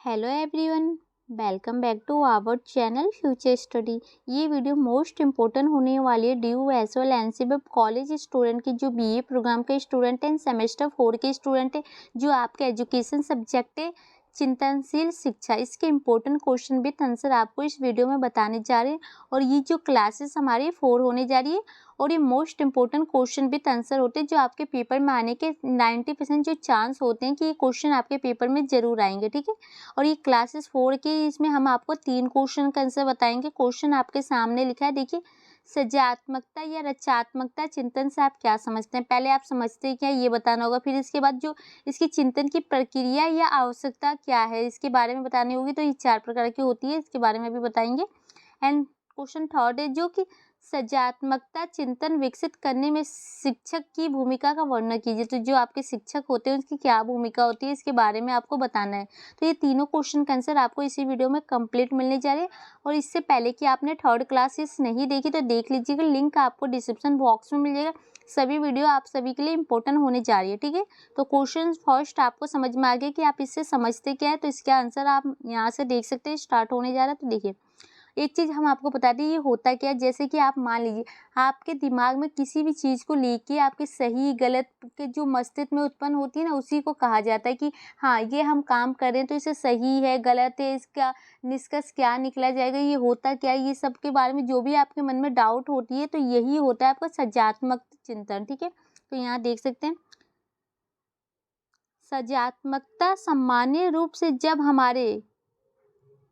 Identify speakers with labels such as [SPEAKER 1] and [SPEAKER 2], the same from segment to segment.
[SPEAKER 1] Hello everyone, welcome back to our channel future study. ये video most important होने वाली है due as well NCB college student की, जो बीए प्रोग्राम के स्टूडेंट हैं, सेमेस्टर 4 के स्टूडेंट हैं, जो आपके एजुकेशन सब्जेक्ट है चिंतनशील शिक्षा। इसके इम्पोर्टेंट क्वेश्चन विथ आंसर आपको इस वीडियो में बताने जा रहे हैं। और ये जो क्लासेस हमारी 4 होने जा रही है और ये most important question with answer होते हैं, जो आपके पेपर में आने के 90% जो चांस होते हैं कि ये क्वेश्चन आपके पेपर में जरूर आएंगे। ठीक है, और ये क्लासेस 4 के इसमें हम आपको 3 क्वेश्चन का आंसर बताएंगे। क्वेश्चन आपके सामने लिखा है, देखिए। सृजनात्मकता या रचनात्मकता चिंतन से आप क्या समझते हैं? पहले आप समझते हैं क्या, ये बताना होगा। फिर इसके बाद जो इसकी चिंतन की प्रक्रिया या आवश्यकता क्या है, इसके बारे में बतानी होगी। तो ये 4 प्रकार की होती है, इसके बारे में भी बताएंगे। एंड क्वेश्चन थर्ड है, जो कि सृजनात्मकता चिंतन विकसित करने में शिक्षक की भूमिका का वर्णन कीजिए। तो जो आपके शिक्षक होते हैं उसकी क्या भूमिका होती है, इसके बारे में आपको बताना है। तो ये तीनों क्वेश्चन का आंसर आपको इसी वीडियो में कंप्लीट मिलने जा रहे हैं। और इससे पहले कि आपने थर्ड क्लासेस नहीं देखी तो देख लीजिएगा, लिंक आपको डिस्क्रिप्शन बॉक्स में मिल जाएगा। सभी वीडियो आप सभी के लिए इंपॉर्टेंट होने जा रही है। ठीक है, तो क्वेश्चन फर्स्ट आपको समझ में आ गया कि आप इससे समझते क्या है, तो इसका आंसर आप यहाँ से देख सकते हैं। स्टार्ट होने जा रहा है, तो देखिए एक चीज़ हम आपको बता दें, ये होता क्या है। जैसे कि आप मान लीजिए आपके दिमाग में किसी भी चीज़ को लेके आपके सही गलत के जो मस्तिष्क में उत्पन्न होती है ना, उसी को कहा जाता है कि हाँ, ये हम काम कर रहे हैं तो इसे सही है गलत है, इसका निष्कर्ष क्या निकला जाएगा, ये होता क्या है, ये सब के बारे में जो भी आपके मन में डाउट होती है, तो यही होता है आपका सृजनात्मक चिंतन। ठीक है, तो यहाँ देख सकते हैं, सृजनात्मकता सामान्य रूप से जब हमारे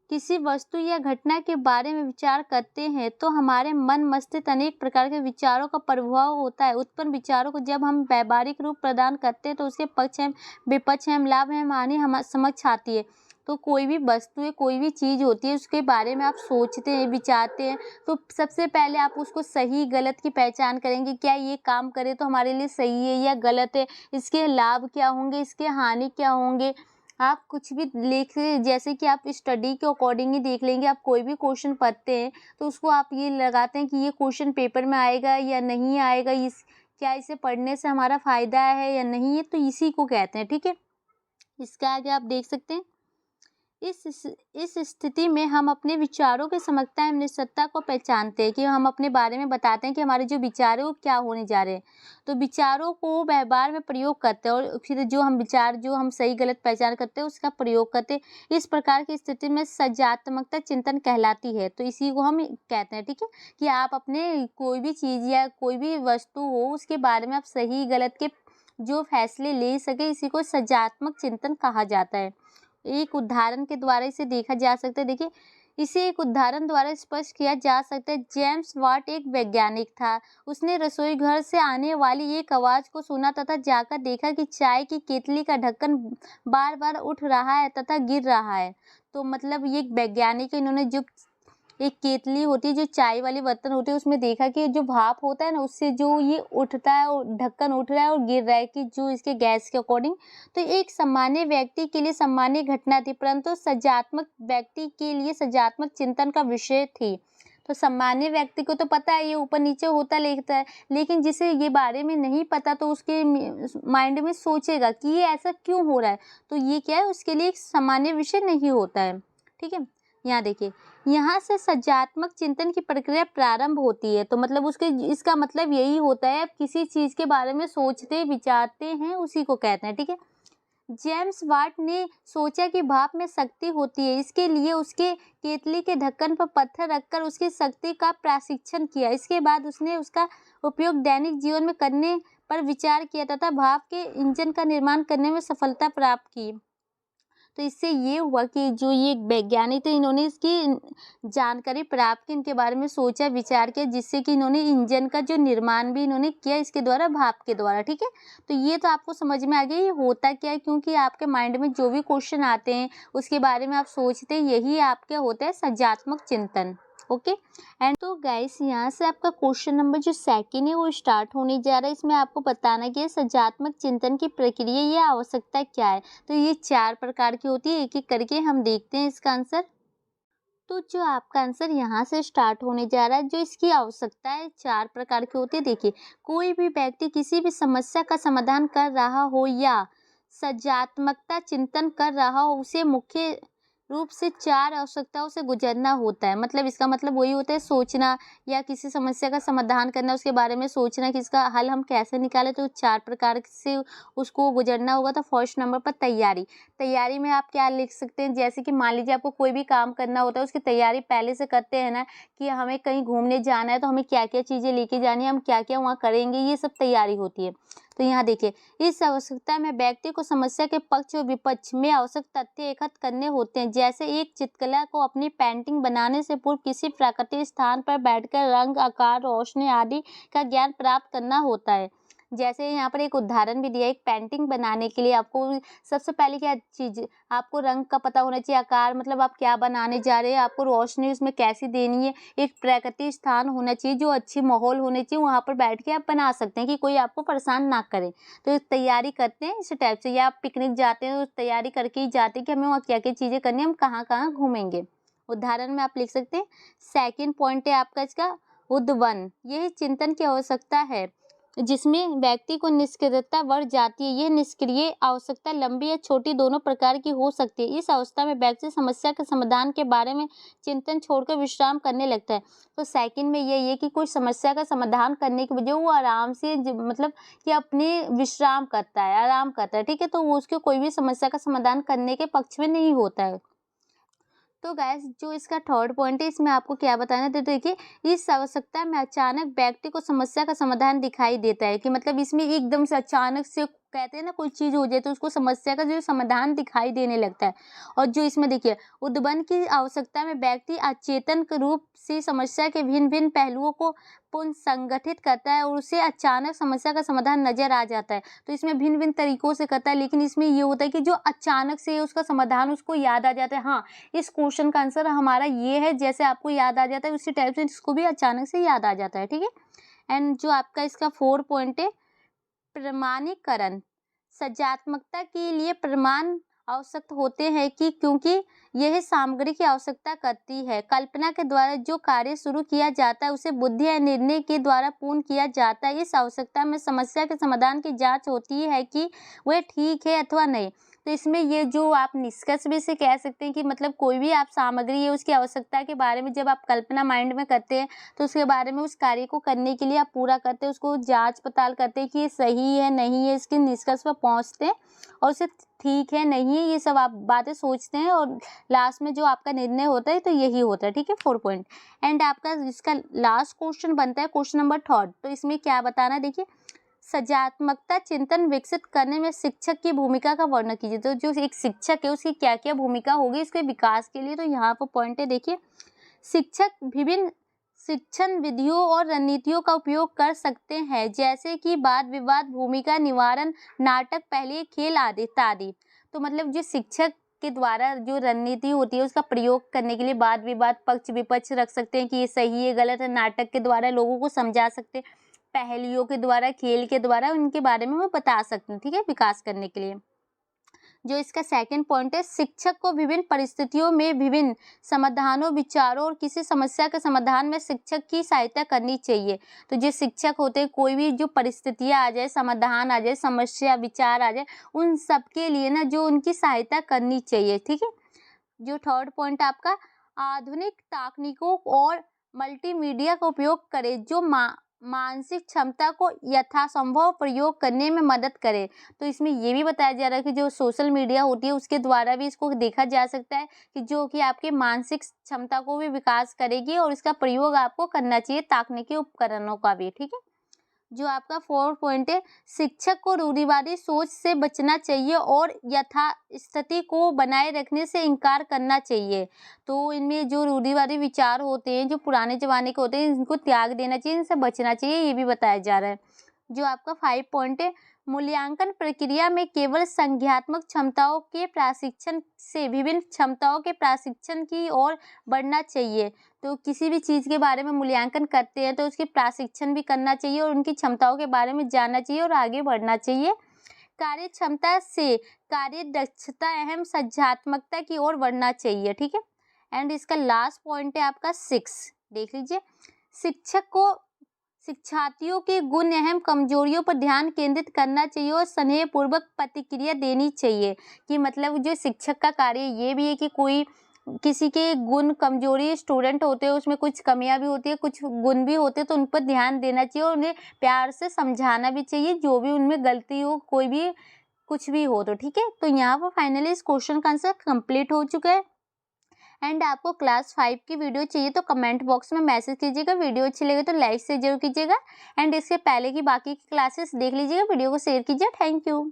[SPEAKER 1] किसी वस्तु या घटना के बारे में विचार करते हैं तो हमारे मन मस्तिष्क अनेक प्रकार के विचारों का प्रभाव होता है। उत्पन्न विचारों को जब हम व्यावहारिक रूप प्रदान करते हैं तो उसके पक्ष एवं विपक्ष एवं लाभ एवं हानि हम समझ आती है। तो कोई भी वस्तु है, कोई भी चीज़ होती है, उसके बारे में आप सोचते हैं, विचारते हैं, तो सबसे पहले आप उसको सही गलत की पहचान करेंगे। क्या ये काम करे तो हमारे लिए सही है या गलत है, इसके लाभ क्या होंगे, इसके हानि क्या होंगे। आप कुछ भी लिख, जैसे कि आप स्टडी के अकॉर्डिंग ही देख लेंगे। आप कोई भी क्वेश्चन पढ़ते हैं तो उसको आप ये लगाते हैं कि ये क्वेश्चन पेपर में आएगा या नहीं आएगा, इस क्या इसे पढ़ने से हमारा फ़ायदा है या नहीं है, तो इसी को कहते हैं। ठीक है, इसके आगे आप देख सकते हैं, इस स्थिति में हम अपने विचारों की समग्रता एवं निश्चितता को पहचानते हैं, कि हम अपने बारे में बताते हैं कि हमारे जो विचार है वो क्या होने जा रहे हैं। तो विचारों को व्यवहार में प्रयोग करते हैं और फिर जो हम विचार जो हम सही गलत पहचान करते हैं उसका प्रयोग करते हैं। इस प्रकार की स्थिति में सृजनात्मकता चिंतन कहलाती है। तो इसी को हम कहते हैं। ठीक है, कि आप अपने कोई भी चीज़ या कोई भी वस्तु हो उसके बारे में आप सही गलत के जो फैसले ले सके, इसी को सृजनात्मक चिंतन कहा जाता है। एक उदाहरण के द्वारा इसे देखा जा सकता है। देखिए, इसे एक उदाहरण द्वारा स्पष्ट किया जा सकता है। जेम्स वाट एक वैज्ञानिक था। उसने रसोई घर से आने वाली एक आवाज़ को सुना तथा जाकर देखा कि चाय की केतली का ढक्कन बार बार उठ रहा है तथा गिर रहा है। तो मतलब ये एक वैज्ञानिक है, इन्होंने जो एक केतली होती है, जो चाय वाली बर्तन होती है, उसमें देखा कि जो भाप होता है ना, उससे जो ये उठता है और ढक्कन उठ रहा है और गिर रहा है, कि जो इसके गैस के अकॉर्डिंग। तो एक सामान्य व्यक्ति के लिए सामान्य घटना थी, परंतु सृजनात्मक व्यक्ति के लिए सृजनात्मक चिंतन का विषय थी। तो सामान्य व्यक्ति को तो पता है ये ऊपर नीचे होता लेता है, लेकिन जिसे ये बारे में नहीं पता तो उसके माइंड में सोचेगा कि ये ऐसा क्यों हो रहा है, तो ये क्या है, उसके लिए एक सामान्य विषय नहीं होता है। ठीक है, यहाँ देखिए, यहाँ से सृजनात्मक चिंतन की प्रक्रिया प्रारंभ होती है। तो मतलब उसके इसका मतलब यही होता है, आप किसी चीज़ के बारे में सोचते विचारते हैं, उसी को कहते हैं। ठीक है, जेम्स वाट ने सोचा कि भाप में शक्ति होती है, इसके लिए उसके केतली के ढक्कन पर पत्थर रखकर उसकी शक्ति का प्रशिक्षण किया। इसके बाद उसने उसका उपयोग दैनिक जीवन में करने पर विचार किया तथा भाप के इंजन का निर्माण करने में सफलता प्राप्त की। तो इससे ये हुआ कि जो ये वैज्ञानिक थे, इन्होंने इसकी जानकारी प्राप्त की, इनके बारे में सोचा विचार किया, जिससे कि इन्होंने इंजन का जो निर्माण भी इन्होंने किया इसके द्वारा, भाप के द्वारा। ठीक है, तो ये तो आपको समझ में आ गया ये होता क्या है, क्योंकि आपके माइंड में जो भी क्वेश्चन आते हैं उसके बारे में आप सोचते हैं, यही आपके होता है सृजनात्मक चिंतन। ओके, एंड तो गाइस यहाँ से आपका क्वेश्चन नंबर जो सेकंड है वो स्टार्ट होने जा रहा है। इसमें आपको बताना कि सृजनात्मक चिंतन की प्रक्रिया या आवश्यकता क्या है। तो ये 4 प्रकार की होती है, एक एक करके हम देखते हैं इसका आंसर। तो जो आपका आंसर यहाँ से स्टार्ट होने जा रहा है, जो इसकी आवश्यकता है 4 प्रकार की होती है। देखिए, कोई भी व्यक्ति किसी भी समस्या का समाधान कर रहा हो या सृजनात्मकता चिंतन कर रहा हो, उसे मुख्य रूप से 4 आवश्यकताओं से गुजरना होता है। मतलब इसका मतलब वही होता है, सोचना या किसी समस्या का समाधान करना, उसके बारे में सोचना कि इसका हल हम कैसे निकालें, तो 4 प्रकार से उसको गुजरना होगा। तो फर्स्ट नंबर पर तैयारी। तैयारी में आप क्या लिख सकते हैं, जैसे कि मान लीजिए आपको कोई भी काम करना होता है, उसकी तैयारी पहले से करते हैं ना, कि हमें कहीं घूमने जाना है तो हमें क्या-क्या चीज़ें लेके जानी है, हम क्या-क्या वहाँ करेंगे, ये सब तैयारी होती है। तो यहाँ देखिए, इस आवश्यकता में व्यक्ति को समस्या के पक्ष और विपक्ष में आवश्यक तथ्य एकत्र करने होते हैं। जैसे एक चित्रकला को अपनी पेंटिंग बनाने से पूर्व किसी प्राकृतिक स्थान पर बैठकर रंग, आकार, रोशनी आदि का ज्ञान प्राप्त करना होता है। जैसे यहाँ पर एक उदाहरण भी दिया है, एक पेंटिंग बनाने के लिए आपको सबसे पहले क्या चीज़, आपको रंग का पता होना चाहिए, आकार मतलब आप क्या बनाने जा रहे हैं, आपको रोशनी उसमें कैसी देनी है, एक प्राकृतिक स्थान होना चाहिए, जो अच्छी माहौल होने चाहिए, वहाँ पर बैठ के आप बना सकते हैं कि कोई आपको परेशान ना करे। तो तैयारी करते हैं इस टाइप से, या आप पिकनिक जाते हैं तो तैयारी करके ही जाते हैं कि हमें वहाँ क्या-क्या चीज़ें करनी है, हम कहाँ-कहाँ घूमेंगे। उदाहरण में आप लिख सकते हैं। सेकंड पॉइंट है आपका इसका उद्वन। यही चिंतन की आवश्यकता है जिसमें व्यक्ति को निष्क्रियता बढ़ जाती है। यह निष्क्रिय आवश्यकता लंबी या छोटी दोनों प्रकार की हो सकती है। इस अवस्था में व्यक्ति समस्या के समाधान के बारे में चिंतन छोड़कर विश्राम करने लगता है। तो सेकंड में यही है कि कोई समस्या का समाधान करने के बजाय वो आराम से मतलब कि अपने विश्राम करता है, आराम करता है, ठीक है? तो वो उसके कोई भी समस्या का समाधान करने के पक्ष में नहीं होता है। तो गाइस, जो इसका थर्ड पॉइंट है, इसमें आपको क्या बताना है, तो देखिए, इस आवश्यकता में अचानक व्यक्ति को समस्या का समाधान दिखाई देता है, कि मतलब इसमें एकदम से अचानक से कहते हैं ना, कोई चीज़ हो जाए तो उसको समस्या का जो समाधान दिखाई देने लगता है। और जो इसमें देखिए, उद्बन की आवश्यकता में व्यक्ति अचेतन के रूप से समस्या के भिन्न-भिन्न पहलुओं को पुनर्संगठित करता है और उसे अचानक समस्या का समाधान नज़र आ जाता है। तो इसमें भिन्न-भिन्न तरीकों से करता है, लेकिन इसमें ये होता है कि जो अचानक से उसका समाधान उसको याद आ जाता है, हाँ, इस क्वेश्चन का आंसर हमारा ये है, जैसे आपको याद आ जाता है उसी टाइप से इसको भी अचानक से याद आ जाता है, ठीक है? एंड जो आपका इसका 4 पॉइंट है, प्रमाणीकरण। सृजनात्मकता के लिए प्रमाण आवश्यक होते हैं कि क्योंकि यह सामग्री की आवश्यकता करती है। कल्पना के द्वारा जो कार्य शुरू किया जाता है उसे बुद्धि या निर्णय के द्वारा पूर्ण किया जाता है। इस आवश्यकता में समस्या के समाधान की जांच होती है कि वह ठीक है अथवा नहीं। तो इसमें ये जो आप निष्कर्ष भी से कह सकते हैं कि मतलब कोई भी आप सामग्री है उसकी आवश्यकता के बारे में जब आप कल्पना माइंड में करते हैं, तो उसके बारे में उस कार्य को करने के लिए आप पूरा करते हैं, उसको जांच पड़ताल करते हैं कि ये सही है नहीं है, इसके निष्कर्ष पर पहुंचते हैं और उसे ठीक है नहीं है, ये सब आप बातें सोचते हैं और लास्ट में जो आपका निर्णय होता है तो यही होता है, ठीक है? 4 पॉइंट। एंड आपका इसका लास्ट क्वेश्चन बनता है क्वेश्चन नंबर 3। तो इसमें क्या बताना है, देखिए, सृजनात्मकता चिंतन विकसित करने में शिक्षक की भूमिका का वर्णन कीजिए। तो जो एक शिक्षक है उसकी क्या क्या भूमिका होगी इसके विकास के लिए, तो यहाँ पर पॉइंट है, देखिए, शिक्षक विभिन्न शिक्षण विधियों और रणनीतियों का उपयोग कर सकते हैं, जैसे कि वाद विवाद, भूमिका निवारण, नाटक, पहेली, खेल आदि इत्यादि। तो मतलब जो शिक्षक के द्वारा जो रणनीति होती है उसका प्रयोग करने के लिए वाद विवाद, पक्ष विपक्ष रख सकते हैं कि ये सही है गलत है, नाटक के द्वारा लोगों को समझा सकते हैं, पहेलियों के द्वारा, खेल के द्वारा उनके बारे में वो बता सकते हैं, ठीक है, विकास करने के लिए। जो इसका सेकंड पॉइंट है, शिक्षक को विभिन्न परिस्थितियों में विभिन्न समाधानों, विचारों और किसी समस्या के समाधान में शिक्षक की सहायता करनी चाहिए। तो जो शिक्षक होते हैं, कोई भी जो परिस्थितियाँ आ जाए, समाधान आ जाए, समस्या विचार आ जाए, उन सब के लिए ना जो उनकी सहायता करनी चाहिए, ठीक है? जो थर्ड पॉइंट आपका, आधुनिक तकनीकों और मल्टीमीडिया का उपयोग करें जो मानसिक क्षमता को यथासंभव प्रयोग करने में मदद करे। तो इसमें ये भी बताया जा रहा है कि जो सोशल मीडिया होती है उसके द्वारा भी इसको देखा जा सकता है कि जो कि आपके मानसिक क्षमता को भी विकास करेगी और इसका प्रयोग आपको करना चाहिए तकनीकी उपकरणों का भी, ठीक है? जो आपका 4 पॉइंट है, शिक्षक को रूढ़िवादी सोच से बचना चाहिए और यथास्थिति को बनाए रखने से इनकार करना चाहिए। तो इनमें जो रूढ़िवादी विचार होते हैं, जो पुराने ज़माने के होते हैं, इनको त्याग देना चाहिए, इनसे बचना चाहिए, ये भी बताया जा रहा है। जो आपका 5 पॉइंट है, मूल्यांकन प्रक्रिया में केवल संज्ञानात्मक क्षमताओं के प्रशिक्षण से विभिन्न क्षमताओं के प्रशिक्षण की ओर बढ़ना चाहिए। तो किसी भी चीज़ के बारे में मूल्यांकन करते हैं तो उसकी प्रशिक्षण भी करना चाहिए और उनकी क्षमताओं के बारे में जानना चाहिए और आगे बढ़ना चाहिए। कार्य क्षमता से कार्य दक्षता एवं सृजनात्मकता की ओर बढ़ना चाहिए, ठीक है? एंड इसका लास्ट पॉइंट है आपका 6, देख लीजिए, शिक्षक को शिक्षार्थियों के गुण एवं कमजोरियों पर ध्यान केंद्रित करना चाहिए और स्नेहपूर्वक प्रतिक्रिया देनी चाहिए। कि मतलब जो शिक्षक का कार्य ये भी है कि कोई किसी के गुण कमजोरी स्टूडेंट होते हैं, उसमें कुछ कमियां भी होती है, कुछ गुण भी होते हैं, तो उन पर ध्यान देना चाहिए और उन्हें प्यार से समझाना भी चाहिए, जो भी उनमें गलती हो, कोई भी कुछ भी हो तो। ठीक है, तो यहाँ पर फाइनली इस क्वेश्चन का आंसर कंप्लीट हो चुका है। एंड आपको क्लास 5 की वीडियो चाहिए तो कमेंट बॉक्स में मैसेज कीजिएगा। वीडियो अच्छी लगे तो लाइक से जरूर कीजिएगा एंड इसके पहले की बाकी की क्लासेस देख लीजिएगा। वीडियो को शेयर कीजिए। Thank you.